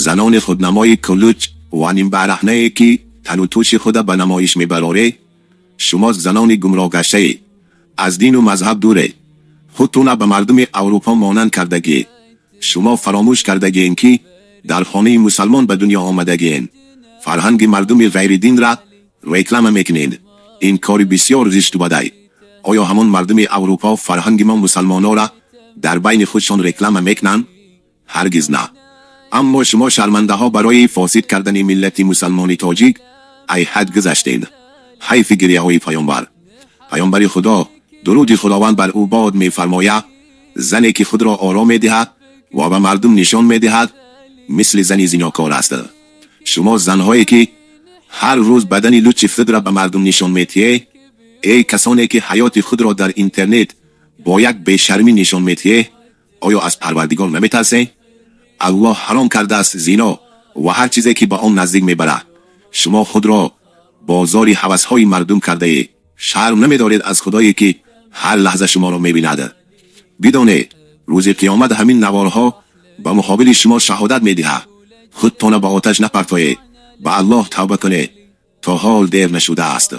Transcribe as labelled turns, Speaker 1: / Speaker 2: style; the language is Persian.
Speaker 1: زنان خودنمای کلوچ و نیم برهنه که تن و توش خود به نمایش میبراره، شما زنان گمراه گشته از دین و مذهب دوره، خودتون به مردم اروپا مانند کردگی. شما فراموش کردگین که در خانه مسلمان به دنیا آمدگین، فرهنگ مردم غیر دین را ریکلام میکنین. این کاری بسیار زشت بوده. آیا همون مردم اروپا فرهنگ ما مسلمانان را در بین خودشان ریکلام میکنن؟ هرگز نه. اما شما شرمنده ها برای فاسد کردن ملت مسلمانی تاجیک ای حد گذشتین. حیف گریه های پیامبر خدا درود خداوند بر او باد میفرماید زنی که خود را آرام میدهد و به مردم نشان میدهد مثل زنی زناکار است. شما زنهایی که هر روز بدن لوچ خود را به مردم نشان میدهید، ای کسانی که حیات خود را در اینترنت با یک بیشرمی نشان میدهید، آیا از پروردگار نمیترسید؟ الله حرام کرده است زنا و هر چیزی که به آن نزدیک میبرد. شما خود را بازاری هوس‌های مردم کرده اید. شرم نمیدارید از خدایی که هر لحظه شما را میبیند؟ بدانید روز قیامت همین نوارها به مقابل شما شهادت میدهد. خودتان به آتش نپرتایید، به الله توبه کنید تا حال دیر نشده است.